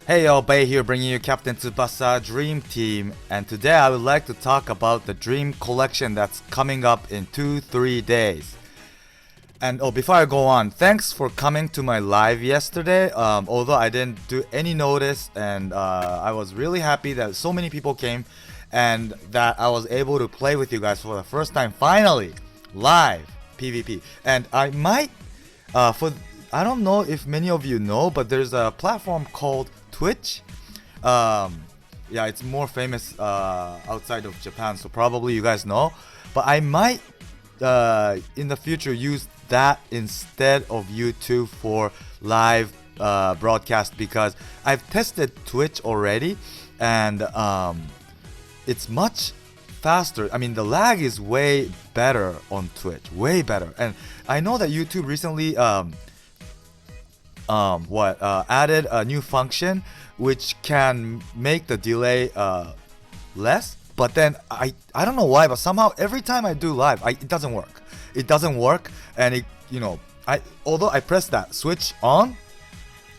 Hey yo, Bay here bringing you Captaintsubasa Dream Team, and today I would like to talk about the Dream Collection that's coming up in 2-3 days. And before I go on, thanks for coming to my live yesterday. Although I didn't do any notice, and I was really happy that so many people came, and that I was able to play with you guys for the first time finally, live PvP. And I might, I don't know if many of you know, but there's a platform called Twitch. Yeah, it's more famous outside of Japan, so probably you guys know. But I might in the future use that instead of YouTube for live broadcast, because I've tested Twitch already, and it's much faster. I mean, the lag is way better on Twitch, way better. And I know that YouTube recently added a new function which can make the delay less. But then I don't know why, but somehow every time I do live, it doesn't work. It doesn't work, and although I press that switch on,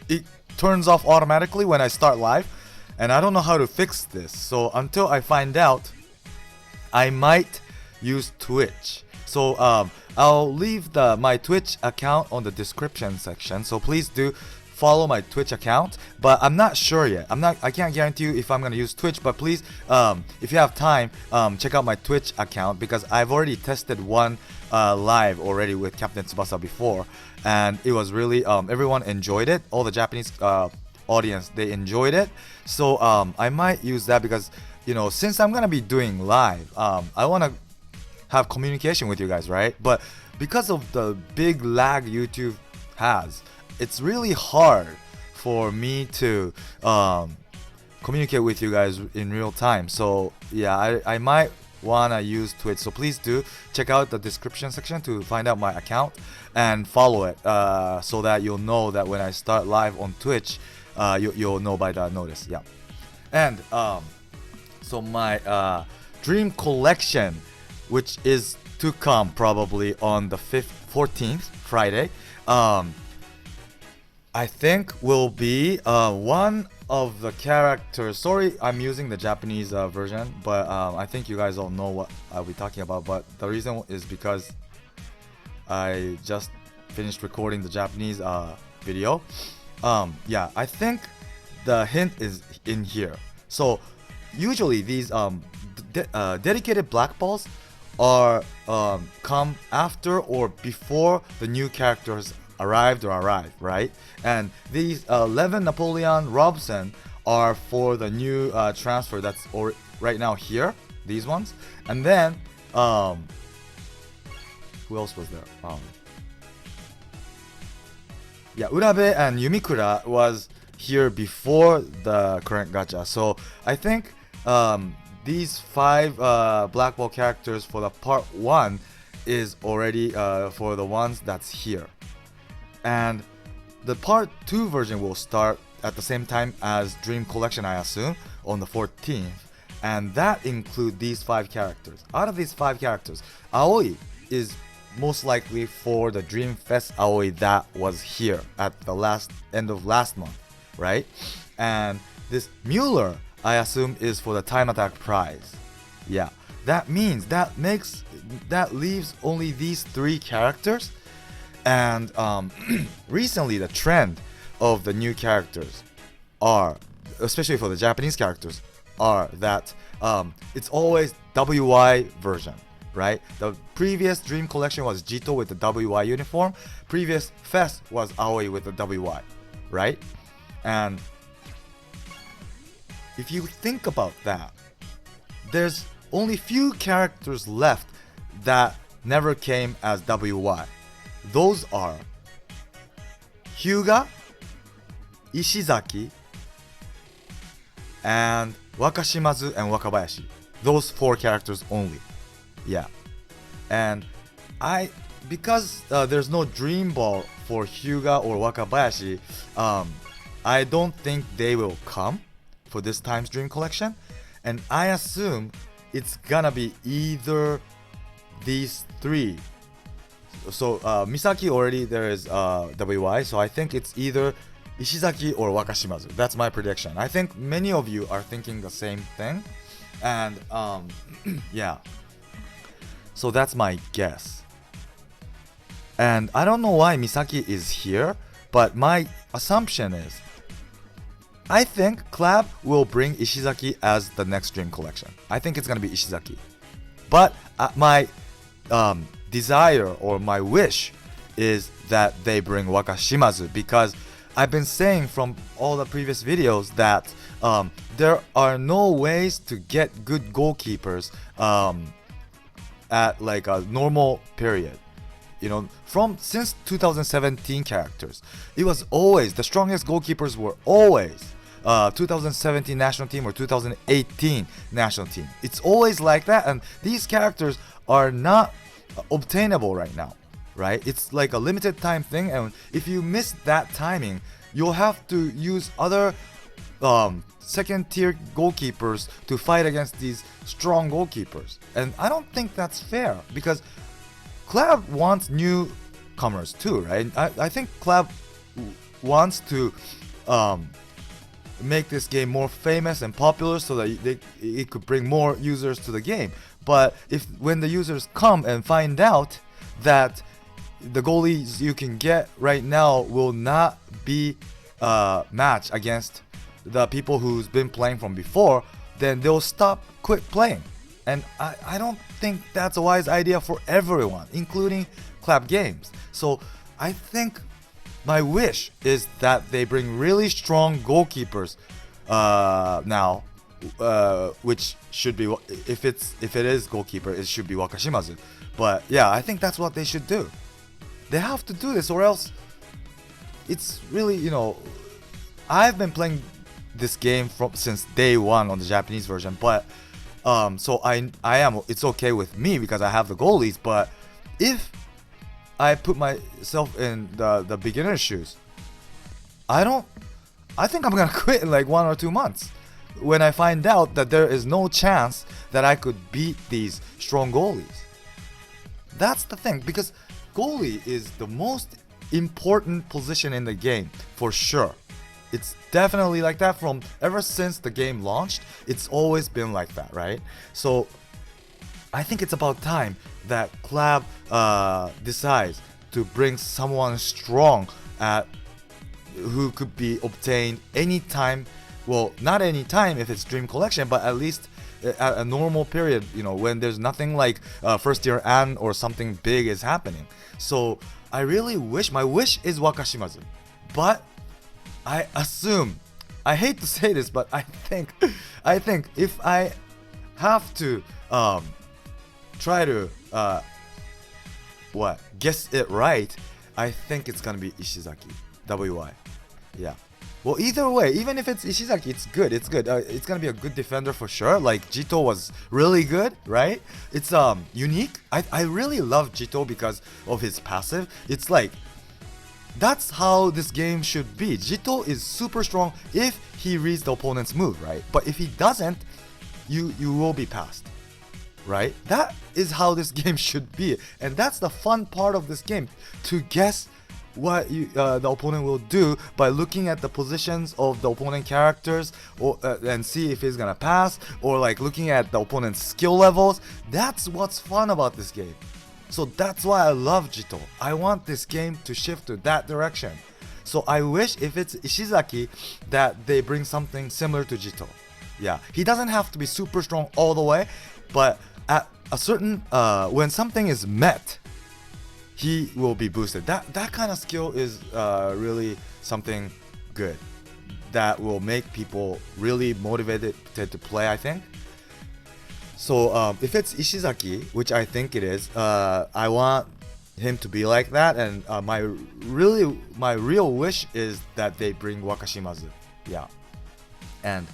it turns off automatically when I start live, and I don't know how to fix this. So until I find out, I might use Twitch. So I'll leave my Twitch account on the description section. So please do follow my Twitch account. But I'm not sure yet. I can't guarantee you if I'm gonna use Twitch. But please, if you have time, check out my Twitch account, because I've already tested one live already with Captain Tsubasa before, and it was really everyone enjoyed it. All the Japanese audience, they enjoyed it. So I might use that, because since I'm gonna be doing live, I wanna have communication with you guys, right? But because of the big lag YouTube has, it's really hard for me to communicate with you guys in real time. So yeah, I might wanna use Twitch. So please do check out the description section to find out my account and follow it, so that you'll know that when I start live on Twitch, you'll know by the notice. Yeah. And so my Dream Collection, which is to come probably on the 14th, Friday, I think will be one of the characters. Sorry, I'm using the Japanese version, but I think you guys all know what I'll be talking about. But the reason is because I just finished recording the Japanese video. Yeah, I think the hint is in here. So usually these dedicated black balls are come after or before the new characters arrive, right? And these 11 Napoleon Robson are for the new transfer that's right now here, these ones. And then who else was there? Yeah, Urabe and Yumikura was here before the current gacha. So I think these 5 black ball characters for the part 1 is already for the ones that's here. And the part 2 version will start at the same time as Dream Collection, I assume, on the 14th. And that includes these 5 characters. Out of these 5 characters, Aoi is most likely for the Dream Fest Aoi that was here at the end of last month, right? And this Mueller, I assume, is for the Time Attack prize. Yeah, that means that leaves only these 3 characters. And recently the trend of the new characters are, especially for the Japanese characters, are that it's always WY version, right? The previous Dream Collection was Jito with the WY uniform. Previous Fest was Aoi with the WY, right? And if you think about that, there's only few characters left that never came as WY. Those are Hyuga, Ishizaki, and Wakashimazu and Wakabayashi. Those 4 characters only. Yeah. And because there's no Dream Ball for Hyuga or Wakabayashi, I don't think they will come for this time's Dream Collection. And I assume it's gonna be either these 3. So Misaki already there is WY, so I think it's either Ishizaki or Wakashimazu. That's my prediction. I think many of you are thinking the same thing. And yeah. So that's my guess. And I don't know why Misaki is here, but my assumption is I think Clab will bring Ishizaki as the next Dream Collection. I think it's gonna be Ishizaki. But my desire or my wish is that they bring Wakashimazu, because I've been saying from all the previous videos that there are no ways to get good goalkeepers at like a normal period. You know, since 2017 characters, it was always the strongest goalkeepers were always 2017 national team or 2018 national team. It's always like that, and these characters are not obtainable right now, right? It's like a limited time thing, and if you miss that timing, you'll have to use other second tier goalkeepers to fight against these strong goalkeepers. And I don't think that's fair, because Clab wants newcomers too, right? I think Clab wants to make this game more famous and popular so that it could bring more users to the game. But when the users come and find out that the goalies you can get right now will not be matched against the people who's been playing from before, then they'll quit playing. And I don't think that's a wise idea for everyone, including Clab Games. So I think my wish is that they bring really strong goalkeepers now, which should be, if it is goalkeeper, it should be Wakashimazu. But yeah, I think that's what they should do. They have to do this, or else it's really, you know, I've been playing this game since day one on the Japanese version, but so it's okay with me because I have the goalies. But if I put myself in the beginner's shoes, I think I'm gonna quit in like 1 or 2 months when I find out that there is no chance that I could beat these strong goalies. That's the thing, because goalie is the most important position in the game for sure. It's definitely like that from ever since the game launched. It's always been like that, right? So I think it's about time that Clab decides to bring someone strong who could be obtained anytime. Well, not anytime if it's Dream Collection, but at least at a normal period, you know, when there's nothing like first year An or something big is happening. So I really wish, my wish is Wakashimazu. But I assume, I hate to say this, but I think if I have to try to guess it right, I think it's gonna be Ishizaki, WY. Yeah. Well, either way, even if it's Ishizaki, it's good. It's good. It's gonna be a good defender for sure. Like Jito was really good, right? It's unique. I really love Jito because of his passive. It's like, that's how this game should be. Jito is super strong if he reads the opponent's move, right? But if he doesn't, you will be passed, right? That is how this game should be, and that's the fun part of this game, to guess what the opponent will do by looking at the positions of the opponent characters, and see if he's gonna pass, or like looking at the opponent's skill levels. That's what's fun about this game. So that's why I love Jito. I want this game to shift to that direction. So I wish if it's Ishizaki that they bring something similar to Jito. Yeah, he doesn't have to be super strong all the way, but at a certain when something is met, he will be boosted. That kind of skill is really something good that will make people really motivated to play, I think. So if it's Ishizaki, which I think it is, I want him to be like that, and my real wish is that they bring Wakashimazu. Yeah. And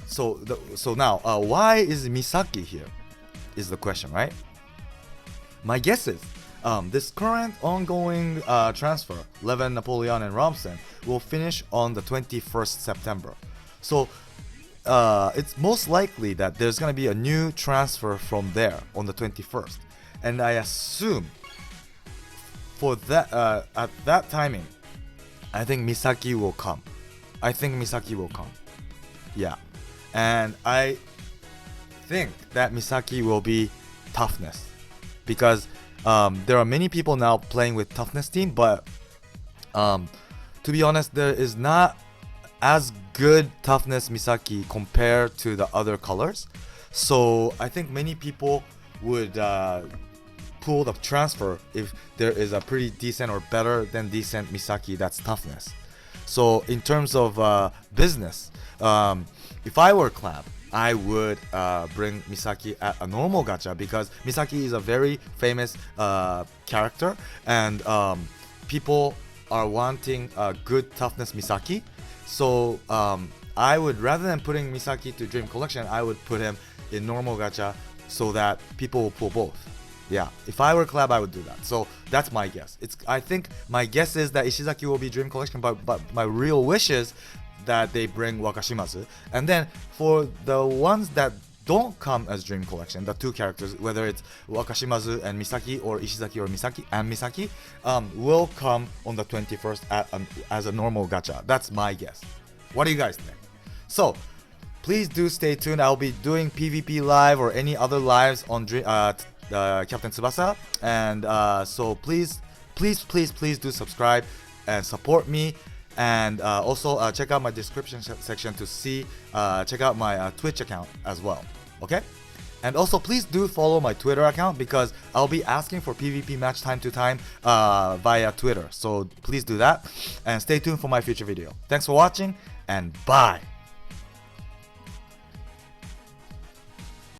so now why is Misaki here is the question, right? My guess is this current ongoing transfer, Levin, Napoleon, and Robson, will finish on the 21st September. So it's most likely that there's going to be a new transfer from there on the 21st. And I assume for that at that timing, I think Misaki will come. I think Misaki will come. Yeah. And I think that Misaki will be toughness. Because there are many people now playing with toughness team, but to be honest, there is not as good toughness Misaki compared to the other colors. So I think many people would pull the transfer if there is a pretty decent or better than decent Misaki that's toughness. So in terms of business, if I were Clap, I would bring Misaki at a normal gacha because Misaki is a very famous character, and people are wanting a good toughness Misaki. So I would, rather than putting Misaki to Dream Collection, I would put him in normal gacha so that people will pull both. Yeah, if I were Clap, I would do that. So that's my guess. I think my guess is that Ishizaki will be Dream Collection, but my real wish is that they bring Wakashimazu. And then for the ones that don't come as Dream Collection, the two characters, whether it's Wakashimazu and Misaki or Ishizaki or Misaki and Misaki, will come on the 21st as a normal gacha. That's my guess. What do you guys think? So please do stay tuned. I'll be doing PvP live or any other lives on Captain Tsubasa, and so please do subscribe and support me, and also check out my description section to see check out my Twitch account as well. Okay, and also please do follow my Twitter account because I'll be asking for PvP match time to time via Twitter, so please do that and stay tuned for my future video. Thanks for watching and bye.